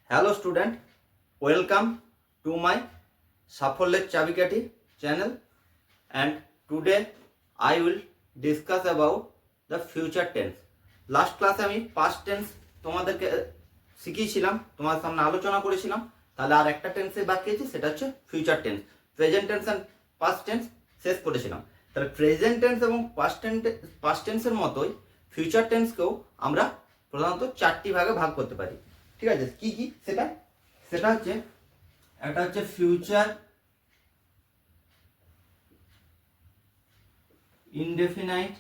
Hello student, welcome to my Safollet Chabikati channel, and today I will discuss about the future tense. Last class আমি past tense তোমাদেরকে শিখিয়েছিলাম, তোমার সামনে আলোচনা করেছিলাম। তাহলে আর একটা টেন্সে বাকি আছে, সেটা হচ্ছে future tense. Present tense and past tense শেষ করেছিলাম। তাহলে প্রেজেন্ট টেন্স এবং পাস্ট টেন্সের মতোই ফিউচার টেন্সকেও আমরা প্রধানত চারটি ভাগে ভাগ করতে পারি। ঠিক আছে, কি কি সেটা হচ্ছে একটা হচ্ছে future indefinite,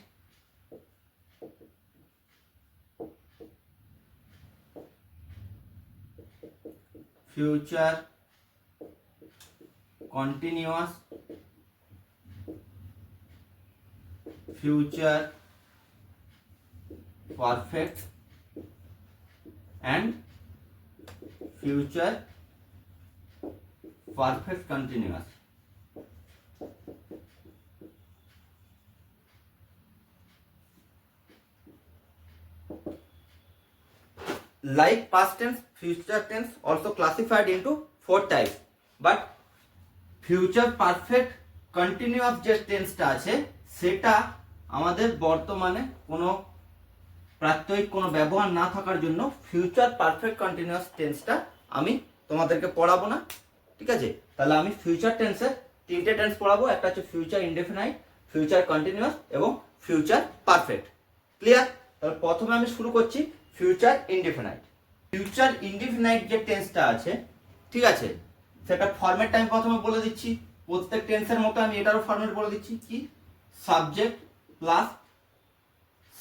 future continuous, future perfect and future perfect continuous. Like past tense, future tense also classified into 4 types, but future perfect continuous যে টেন্সটা আছে সেটা আমাদের বর্তমানে কোনো প্রাত্যয়িক কোনো ব্যবহার না থাকার জন্য ফিউচার পারফেক্ট কন্টিনিউয়াস টেন্সটা আমি তোমাদেরকে পড়াবো না। ঠিক আছে, তাহলে আমি ফিউচার টেন্সের তিনটে টেন্স পড়াবো। একটা হচ্ছে ফিউচার ইনডেফিনাইট, ফিউচার কন্টিনিউয়াস এবং ফিউচার পারফেক্ট। ক্লিয়ার? তাহলে প্রথমে আমি শুরু করছি ফিউচার ইনডেফিনাইট। ফিউচার ইনডেফিনাইট যে টেন্সটা আছে, ঠিক আছে, সেটা ফরম্যাটটা আমি প্রথমে বলে দিচ্ছি। প্রত্যেক টেন্সের মতো আমি এটারও ফরম্যাট বলে দিচ্ছি। কি? সাবজেক্ট প্লাস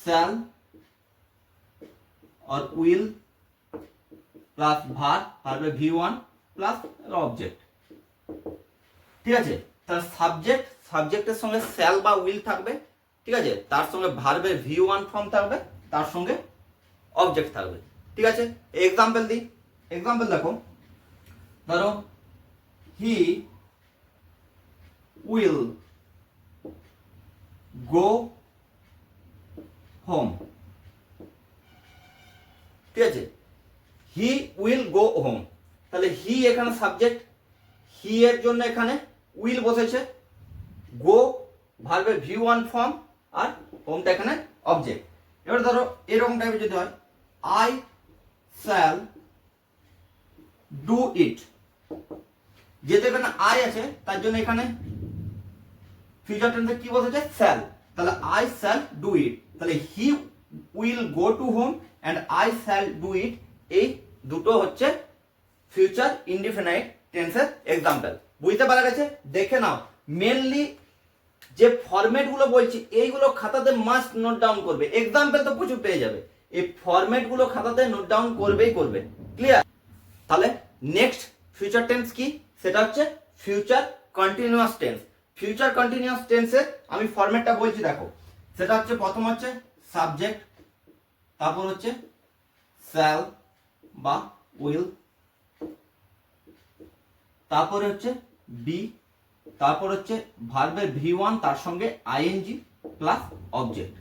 শ্যাল और will plus verb, ভার্বে V1 plus object. ঠিক আছে, তার সাবজেক্টের সঙ্গে শ্যাল বা উইল থাকবে। ঠিক আছে, তার সঙ্গে ভার্বে V1 ফর্ম থাকবে, তার সঙ্গে অবজেক্ট থাকবে। ঠিক আছে, এক্সাম্পল দিই। এক্সাম্পল দেখো, ধরো হি উইল গো হোম। ঠিক আছে, হি উইল গো হোম। তাহলে হি এখানে সাবজেক্ট, হি এর জন্য এখানে উইল বসেছে, গো ভার্বে V1 ফর্ম, আর হোমটা এখানে অবজেক্ট। এবার ধরো এরকম টাইপের যদি হয়, আই শ্যাল ডু ইট। যেহেতু এখানে আই আছে তার জন্য এখানে ফিউচার টেন্সে কি বসেছে? শ্যাল। তাহলে আই শ্যাল ডু ইট। তাহলে he will go to home and I shall do it, এই দুটো হচ্ছে ফিউচার ইনডিফিনাইট টেন্সের এক্সাম্পল। বুঝতে পারা গেছে? দেখে নাও, মেনলি যে ফরম্যাট গুলো বলছি এইগুলো খাতাতে মাস্ট নোট ডাউন করবে। এক্সাম্পল তো প্রচুর পেয়ে যাবে, এই ফরম্যাট গুলো খাতাতে নোট ডাউন করবেই করবে। ক্লিয়ার? তাহলে নেক্সট ফিউচার টেন্স কি? সেটা হচ্ছে future continuous tense. Future continuous টেন্সে আমি ফরম্যাটটা বলছি, দেখো। সেটা হচ্ছে প্রথম হচ্ছে সাবজেক্ট, তারপর হচ্ছে শ্যাল বা উইল, তারপরে হচ্ছে বি, তারপর হচ্ছে ভার্বে V1 তার সঙ্গে আইএনজি প্লাস অবজেক্ট।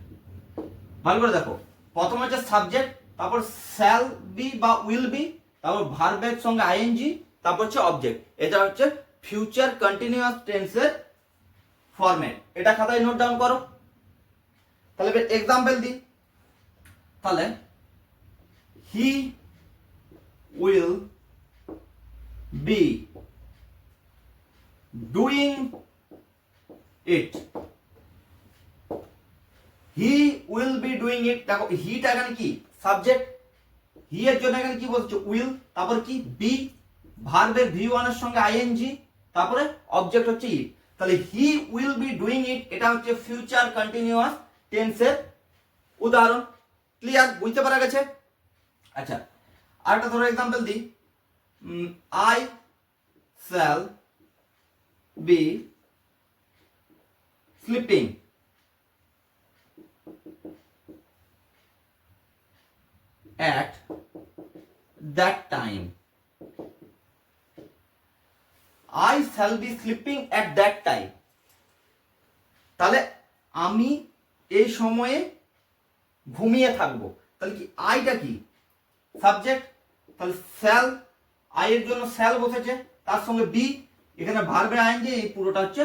ভালো করে দেখো, প্রথম হচ্ছে সাবজেক্ট, তারপর শ্যাল বি বা উইল বি, তারপর ভার্বের সঙ্গে আইএনজি, তারপর হচ্ছে অবজেক্ট। এটা হচ্ছে ফিউচার কন্টিনিউয়াস টেন্সের ফরম্যাট। এটা খাতায় নোট ডাউন করো। তাহলে এক্সাম্পল দিই। তাহলে he will be doing it, he will be doing it। দেখো হিটা এখানে কি? সাবজেক্ট। হি এর জন্য এখানে কি বলছো? উইল। তারপর কি? বি, ভার্বের V1 এর সঙ্গে আইএনজি, তারপরে অবজেক্ট হচ্ছে ইট। তাহলে he will be doing it, এটা হচ্ছে ফিউচার কন্টিনিউয়াস টেন্সের উদাহরণ। ক্লিয়ার? বুঝতে পারা গেছে? আচ্ছা, আরেকটা ধরো এক্সাম্পল দিই। I shall be sleeping at that time, I shall be sleeping at that time। তাহলে আমি এই সময়ে ঘুমিয়ে থাকবো। তাহলে কি? আইটা কি? সাবজেক্ট। তাহলে শ্যাল আই এর জন্য শ্যাল বসেছে, তার সঙ্গে বি, এখানে ভার্বের আইএনজি, এই পুরোটা হচ্ছে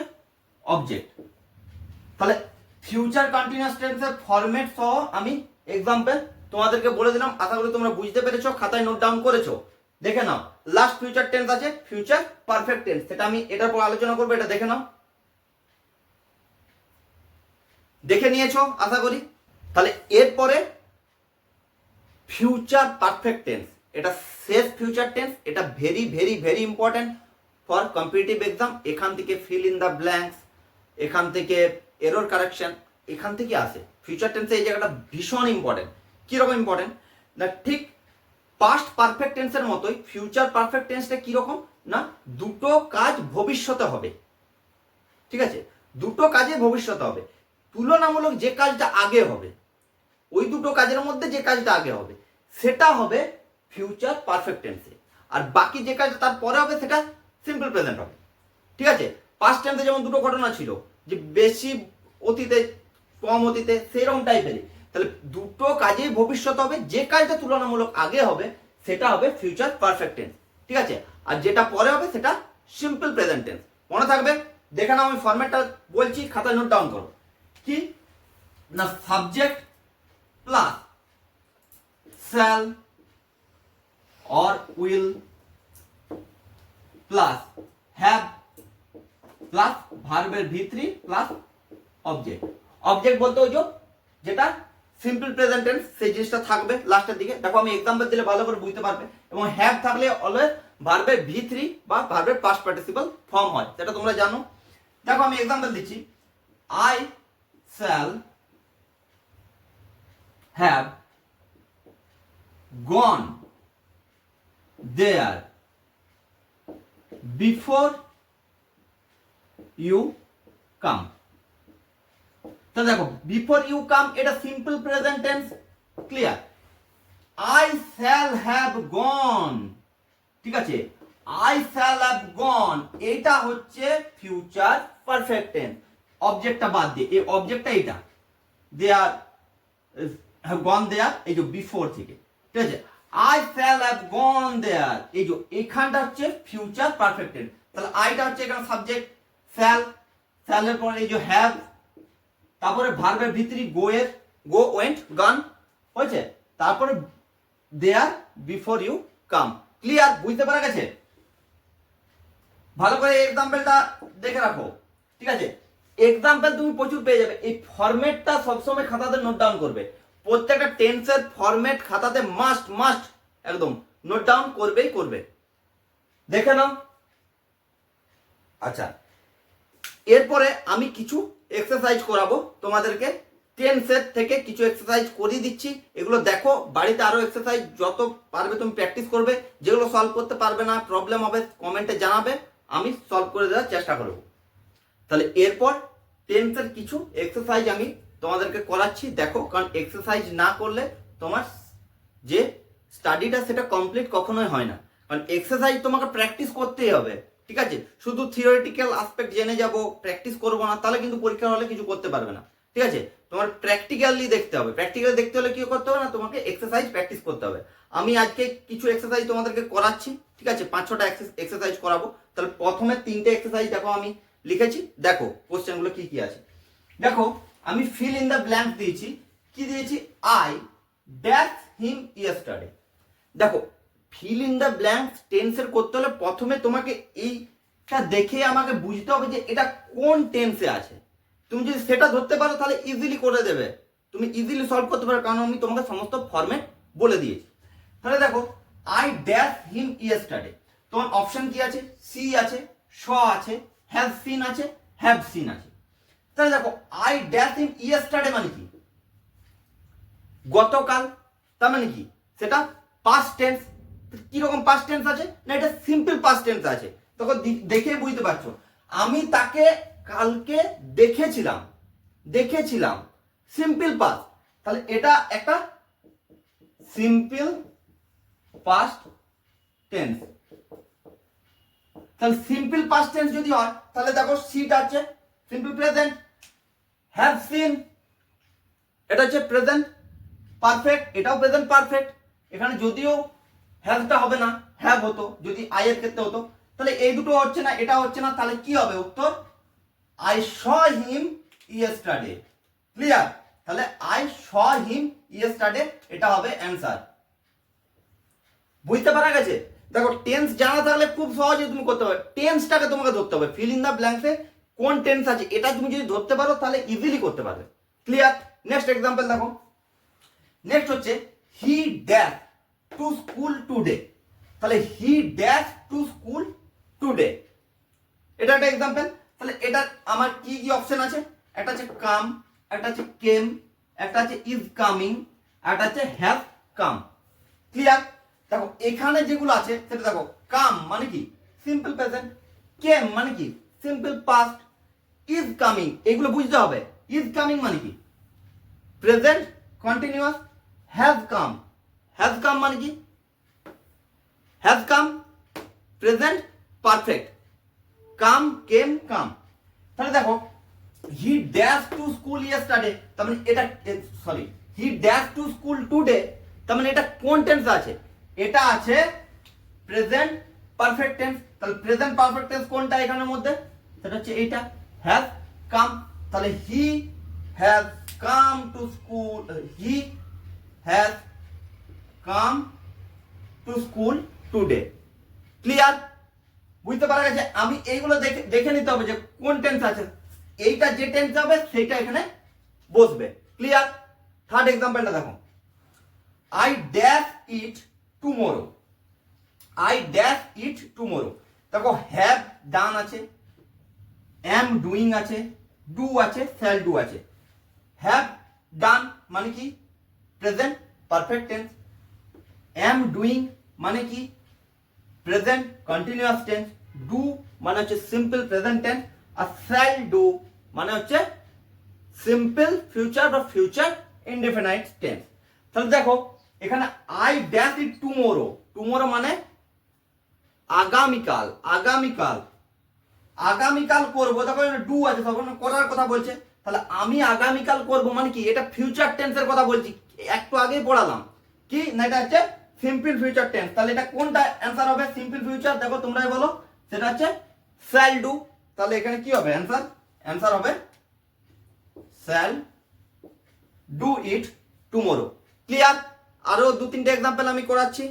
অবজেক্ট। তাহলে ফিউচার কন্টিনিউয়াস টেন্সের ফরম্যাট সহ আমি এক্সাম্পল তোমাদেরকে বলে দিলাম, আশা করি তোমরা বুঝতে পেরেছো, খাতায় নোট ডাউন করেছো। দেখে নাও, লাস্ট ফিউচার টেন্স আছে ফিউচার পারফেক্ট টেন্স, সেটা আমি এটার পর আলোচনা করবো, এটা দেখে নাও। দেখে নিয়েছো আশা করি। তাহলে এরপরে ফিউচার পারফেক্ট টেন্স, এটা শেষ ফিউচার টেন্স, এটা very very very important for competitive exam. এখান থেকে ফিল ইন দ্য ব্ল্যাঙ্কস, এখান থেকে এরর কারেকশন, এখান থেকে আসে। ফিউচার টেন্সে এই জায়গাটা ভীষণ ইম্পর্টেন্ট। কীরকম ইম্পর্টেন্ট না, ঠিক পাস্ট পারফেক্ট টেন্সের মতোই ফিউচার পারফেক্ট টেন্সটা কীরকম না, দুটো কাজ ভবিষ্যতে হবে, ঠিক আছে? দুটো কাজে ভবিষ্যতে হবে। তুলনামূলক যে কাজটা আগে হবে, ওই দুটো কাজের মধ্যে যে কাজটা আগে হবে সেটা হবে ফিউচার পারফেক্ট টেন্সে, আর বাকি যে কাজটা তারপরে হবে সেটা সিম্পল প্রেজেন্ট হবে, ঠিক আছে? পাস্ট টেন্সে যেমন দুটো ঘটনা ছিল, যে বেশি অতীতে কম অতীতে, সেরকম টাইপেরই। তাহলে দুটো কাজেই ভবিষ্যৎ হবে, যে কাজটা তুলনামূলক আগে হবে সেটা হবে ফিউচার পারফেক্ট টেন্স, ঠিক আছে? আর যেটা পরে হবে সেটা সিম্পল প্রেজেন্ট টেন্স। মনে থাকবে, দেখে নাও, আমি ফরম্যাটটা বলছি, খাতায় নোট ডাউন করো। কি না, subject plus shall or will plus have plus ভার্বের ভিত্রি প্লাস অবজেক্ট। অবজেক্ট বলতে ওই যেটা সিম্পল প্রেজেন্ট টেন্স, সেই জিনিসটা থাকবে লাস্টের দিকে। দেখো আমি এক্সাম্পল দিলে ভালো করে বুঝতে পারবে। এবং হ্যাভ থাকলে অলওয়েজ ভার্বের ভি3 বা ভার্বের পাস্ট পার্টিসিপল ফর্ম হয়, সেটা তোমরা জানো। দেখো আমি এক্সাম্পল দিচ্ছি, I shall have gone there before you come। তো দেখো, বিফোর ইউ কাম এটা simple present tense, clear. I shall have gone, ঠিক আছে? আই শ্যাল হ্যাভ গন এটা হচ্ছে ফিউচার পারফেক্ট টেন্স, অবজেক্টটা বাদ দিয়ে। এই অবজেক্টটা এটা, দে আর হ্যাভ গন দেয়ার, এই যে বিফোর থেকে, ঠিক আছে? আই শ্যাল হ্যাভ গন দেয়ার, এই যে এখানটা হচ্ছে ফিউচার পারফেক্ট টেন্স। তাহলে আইটা হচ্ছে এখানে সাবজেক্ট, শ্যাল, শ্যালের পরে এই যে হ্যাভ, তারপরে ভার্বের ভিতরি গো, এর গো, ওয়েন্ট, গান হয়েছে, তারপরে there before you come. Clear? বুঝতে পারা গেছে? ভালো করে এক্সাম্পলটা দেখে রাখো, ঠিক আছে? এক্সাম্পল তুমি প্রচুর পেয়ে যাবে। এই ফরম্যাটটা সবসময় খাতাতে নোট ডাউন করবে। প্রত্যেকটা টেন্সের ফরম্যাট খাতাতে মাস্ট মাস্ট একদম নোট ডাউন করবেই করবে। দেখে নাও। আচ্ছা, এরপরে আমি কিছু এক্সারসাইজ করাবো তোমাদেরকে, টেন্সের থেকে কিছু এক্সারসাইজ করিয়ে দিচ্ছি। এগুলো দেখো, বাড়িতে আরো এক্সারসাইজ যত পারবে তুমি প্র্যাকটিস করবে। যেগুলো সলভ করতে পারবে না, প্রবলেম হবে, কমেন্টে জানাবে, আমি সলভ করে দেওয়ার চেষ্টা করব। তাহলে এরপর টেন্সের কিছু এক্সারসাইজ আমি তোমাদেরকে করাচ্ছি, দেখো। কারণ এক্সারসাইজ না করলে তোমার যে স্টাডিটা সেটা কমপ্লিট কখনোই হয় না। কারণ এক্সারসাইজ তোমাকে প্র্যাকটিস করতেই হবে, ঠিক আছে? শুধু থিওরিটিক্যাল আসপেক্ট জেনে যাব, প্র্যাকটিস করবো না, তাহলে কিন্তু পরীক্ষা হলে কিছু করতে পারবে না, ঠিক আছে? তোমার প্র্যাকটিক্যালি দেখতে হবে। প্র্যাকটিক্যালি দেখতে হলে কি করতে হবে না, তোমাকে এক্সারসাইজ প্র্যাকটিস করতে হবে। আমি আজকে কিছু এক্সারসাইজ তোমাদেরকে করাচ্ছি, ঠিক আছে? 5-6টা এক্সারসাইজ করাবো। তাহলে প্রথমে 3টে এক্সারসাইজ দেখো আমি লিখেছি, দেখো কোশ্চেনগুলো কি কি আছে। দেখো আমি ফিল ইন দ্য ব্ল্যাঙ্ক দিয়েছি, কি দিয়েছি? I dash him yesterday. দেখো, ফিল ইন দ্য ব্ল্যাঙ্ক টেন্সের করতে হলে প্রথমে তোমাকে এইটা দেখে আমাকে বুঝতে হবে যে এটা কোন টেন্সে আছে। তুমি যদি সেটা ধরতে পারো তাহলে ইজিলি করে দেবে, তুমি ইজিলি সলভ করতে পারো, কারণ আমি তোমাকে সমস্ত ফরম্যাট বলে দিয়েছি। তাহলে দেখো, আই ড্যাশ হিম ইয়েস্টারডে, তোমার অপশন কি আছে? সি আছে, শ আছে, হ্যাভ সিন আছে, হ্যাভ সিন আছে। তাহলে দেখো, আই ড্যাশ হিম ইয়েস্টারডে মানে কি? গতকাল। তার মানে কি? সেটা পাস্ট টেন্স। কিরকম পাস্ট টেন্স আছে না, এটা সিম্পল পাস্ট টেন্স আছে। তখন দেখে বুঝতে পারছো, আমি তাকে কালকে দেখেছিলাম, সিম্পল পাস্ট। তাহলে এটা একটা সিম্পল পাস্ট টেন্স। তাহলে সিম্পল পাস্ট টেন্স যদি হয়, তাহলে দেখো সিট আছে সিম্পল প্রেজেন্ট, হ্যাভ সিন এটা হচ্ছে প্রেজেন্ট পারফেক্ট, এটাও প্রেজেন্ট পারফেক্ট। এখানে যদিও হ্যাভটা হবে না, হ্যাভ হতো, যদি আই এর ক্ষেত্রে হতো। তাহলে এই দুটো হচ্ছে না, এটা হচ্ছে না, তাহলে কি হবে উত্তর? I saw him yesterday. Clear? তাহলে আই শ হিম ইয়েস্টারডে, এটা হবে অ্যান্সার। বুঝতে পারা গেছে? দেখো টেন্স জানা থাকলে খুব সহজে তুমি করতে পারবে। টেন্সটাকে তোমাকে ধরতে হবে, ফিল ইন দ্য ব্ল্যাঙ্কসে কোন টেন্স আছে এটা তুমি যদি ধরতে পারো তাহলে ইজিলি করতে পারবে। ক্লিয়ার? নেক্সট এক্সাম্পল দেখো। নেক্সট হচ্ছে he dash to school today. তাহলে he dash to school today, এটা একটা এক্সাম্পল। তাহলে এটা আমার কি কি অপশন আছে? একটা আছে কাম, একটা আছে কেম, একটা আছে ইজ কামিং, একটা আছে হ্যাভ কাম। ক্লিয়ার? দেখো এখানে যেগুলো আছে সেটা দেখো, কাম মানে কি সিম্পল প্রেজেন্ট, কেম মানে কি সিম্পল পাস্ট, ইজ কামিং এগুলো বুঝতে হবে। ইজ কামিং মানে কি প্রেজেন্ট কন্টিনিউয়াস, হ্যাজ কাম মানে কি has come present perfect, come came come. তাহলে দেখো he dash to school yesterday, তার মানে এটা sorry he dash to school today, তার মানে এটা কোন টেন্স আছে? এটা আছে প্রেজেন্ট পারফেক্ট টেন্স। তাহলে প্রেজেন্ট পারফেক্ট টেন্স কোনটা এখানের মধ্যে? সেটা হচ্ছে এইটা, হ্যাভ কাম। তাহলে he has come to school, he has come to school today. Clear? বুঝতে পারা গেছে? আমি এইগুলো দেখে নিতে হবে যে কোন টেন্স আছে, এইটা যে টেন্স হবে সেটা এখানে বসবে। ক্লিয়ার? থার্ড এক্সাম্পলটা দেখো, I dash it tomorrow. I dash it tomorrow. দেখো হ্যাভ ডান আছে, এম ডুইং আছে, ডু আছে, শ্যাল ডু আছে। হ্যাভ ডান মানে কি present perfect tense, am doing মানে কি প্রেজেন্ট কন্টিনিউয়াস টেন্স, ডু মানে হচ্ছে সিম্পল প্রেজেন্ট টেন্স, আর শ্যাল ডু মানে হচ্ছে সিম্পল ফিউচার বা ফিউচার ইনডেফিনাইট টেন্স। তাহলে দেখো এখানে I dash it tomorrow, tomorrow মানে আগামীকাল, আগামীকাল করবো। দেখো ডু আছে, তখন করার কথা বলছে। তাহলে আমি আগামীকাল করব মানে কি এটা ফিউচার টেন্সের কথা বলছি, একটু আগেই পড়ালাম কি না, এটা হচ্ছে সিম্পল ফিউচার টেন্স। তাহলে এটা কোনটা অ্যান্সার হবে? Simple future. দেখো তোমরাই বলো, সেটা হচ্ছে শ্যাল ডু। তাহলে এখানে কি হবে অ্যান্সার হবে shall do it tomorrow. Clear? আরো দু তিনটে এক্সাম্পল আমি করাচ্ছি।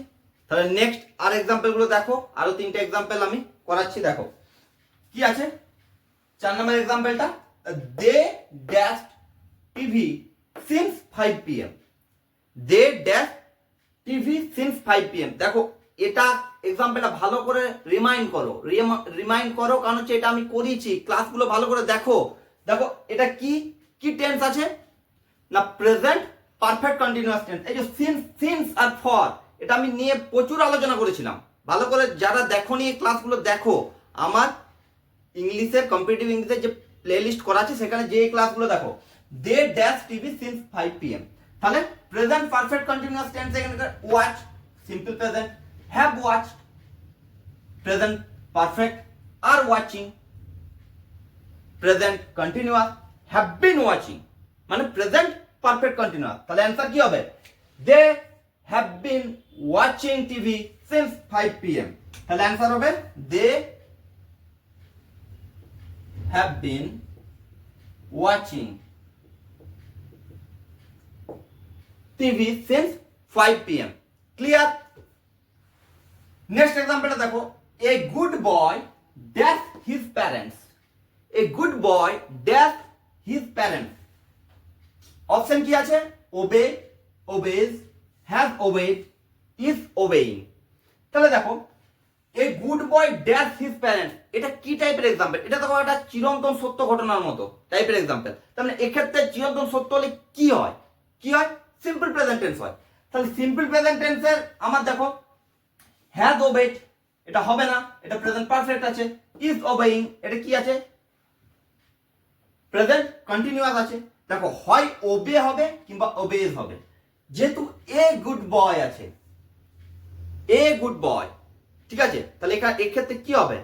তাহলে নেক্সট আর এক্সাম্পল গুলো দেখো, আরো তিনটে এক্সাম্পল আমি করাচ্ছি। দেখো কি আছে 4 নম্বর এক্সাম্পলটা, they dash TV since 5 PM। They dash TV since 5 PM। দেখো এটা এক্সাম্পলটা ভালো করে রিমাইন্ড করো, কারণ হচ্ছে এটা আমি করিয়েছি, ক্লাসগুলো ভালো করে দেখো। দেখো এটা কি কি টেন্স আছে না, প্রেজেন্ট পারফেক্ট কন্টিনিউয়াস টেন্স। এই যে সিন্স আর ফর, এটা আমি নিয়ে প্রচুর আলোচনা করেছিলাম। ভালো করে যারা দেখোনি এই ক্লাসগুলো দেখো, আমার ইংলিশের কম্পিটিটিভ ইংলিশের যে প্লেলিস্ট করা আছে সেখানে যে ক্লাসগুলো দেখো। They dash TV since 5 PM। তাহলে প্রেজেন্ট পারফেক্ট কন্টিনিউয়াস টেন্স এখানকার watch simple present, have watched present perfect, আর watching present continuous, have been watching মানে প্রেজেন্ট পারফেক্ট কন্টিনিউয়াস। তাহলে অ্যান্সার কি হবে? They have been watching TV since 5 PM। তাহলে answer হবে they have been watching TV since 5 PM. Clear? Next example দেখো, a good boy dash his parents. A good boy dash his parents. Option কি আছে? obey, obeys, has obeyed, is obeying. তাহলে দেখো এ good বয় dash his parents, এটা কি টাইপের example? এটা দেখো একটা চিরন্তন সত্য ঘটনার মতো টাইপের এক্সাম্পল। তার মানে এক্ষেত্রে চিরন্তন সত্য হলে কি হয়? সিম্পল প্রেজেন্ট টেন্স হয়। তাহলে সিম্পল প্রেজেন্ট টেন্সের আমার দেখো হ্যাজ ওবেড, এটা হবে না, এটা প্রেজেন্ট পারফেক্ট আছে। ইজ ওবেইং, এটা কি আছে? প্রেজেন্ট কন্টিনিউয়াস আছে। দেখো হয় ওবে হবে কিংবা ওবেজ হবে। যেহেতু এ গুড বয় আছে, এ গুড বয়, ঠিক আছে, তাহলে এক্ষেত্রে কি হবে?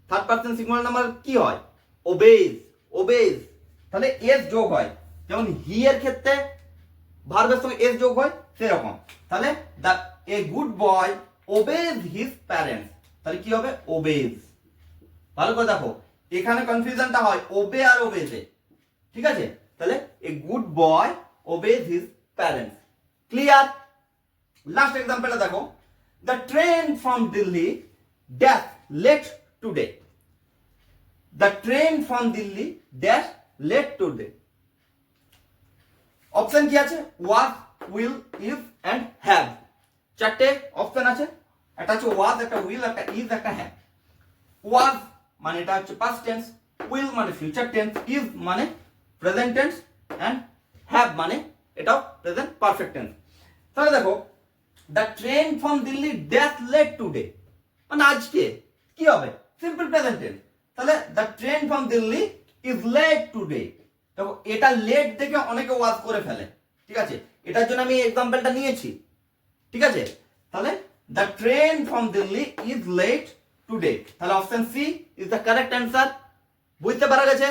থার্ড পারসন সিঙ্গুলার নাম্বার কি হয়? ওবেজ। তাহলে এস যোগ হয়, যেমন হি এর ক্ষেত্রে ভার্বের সঙ্গে এস যোগ হয় সেরকম। তাহলে a good boy obeys his parents, তাহলে কি হবে ওবেজ। ভালো করে দেখো এখানে কনফিউশনটা হয় ওবে আর ওবেজে, ঠিক আছে? তাহলে a good boy obeys his parents. Clear? Last এক্সাম্পলটা দেখো, the train from Delhi dash late today. The train from Delhi dash late today. Option কি আছে? Was, will, is and have. চারটে অপশন আছে, একটা হচ্ছে ওয়াজ, একটা উইল, একটা ইজ, একটা হ্যাভ। ওয়াজ মানে এটা হচ্ছে পাস্ট টেন্স, উইল মানে ফিউচার টেন্স, ইজ মানে প্রেজেন্ট টেন্স এন্ড হ্যাভ মানে এটাও প্রেজেন্ট পারফেক্ট টেন্স। তাহলে দেখো the train from Delhi dash late today মানে আজকে কি হবে? Simple present tense. তাহলে the train from Delhi is late today. দেখো এটা লেট দেখে অনেকে ওয়াজ করে ফেলে, ঠিক আছে? এটার জন্য আমি এক্সাম্পলটা নিয়েছি, ঠিক আছে? তাহলে the train from Delhi is late today, তাহলে option C is the correct answer. বুঝতে পারা গেছে?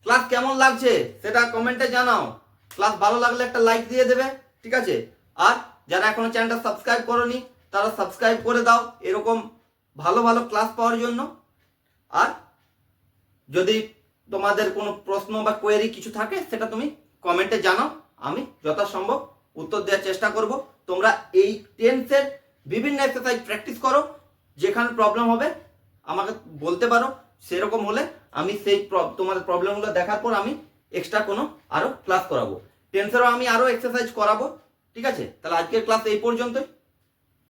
ক্লাস কেমন লাগছে সেটা কমেন্টে জানাও। ক্লাস ভালো লাগলে একটা লাইক দিয়ে দেবে, ঠিক আছে? আর যারা এখনো চ্যানেলটা সাবস্ক্রাইব করোনি তারা সাবস্ক্রাইব করে দাও এরকম ভালো ভালো ক্লাস পাওয়ার জন্য। আর যদি তোমাদের কোনো প্রশ্ন বা কোয়েরি কিছু থাকে সেটা তুমি কমেন্টে জানাও, আমি যথাসম্ভব উত্তর দেওয়ার চেষ্টা করব। তোমরা এই টেন্সের বিভিন্ন এক্সারসাইজ প্র্যাকটিস করো, যেখানে প্রবলেম হবে আমাকে বলতে পারো, সেরকম হলে আমি সেই তোমাদের প্রবলেমগুলো দেখার পর আমি এক্সট্রা কোনো আরো ক্লাস করাবো। টেন্সেরও আমি আরো এক্সারসাইজ করাবো, ঠিক আছে? তাহলে আজকের ক্লাস এই পর্যন্তই।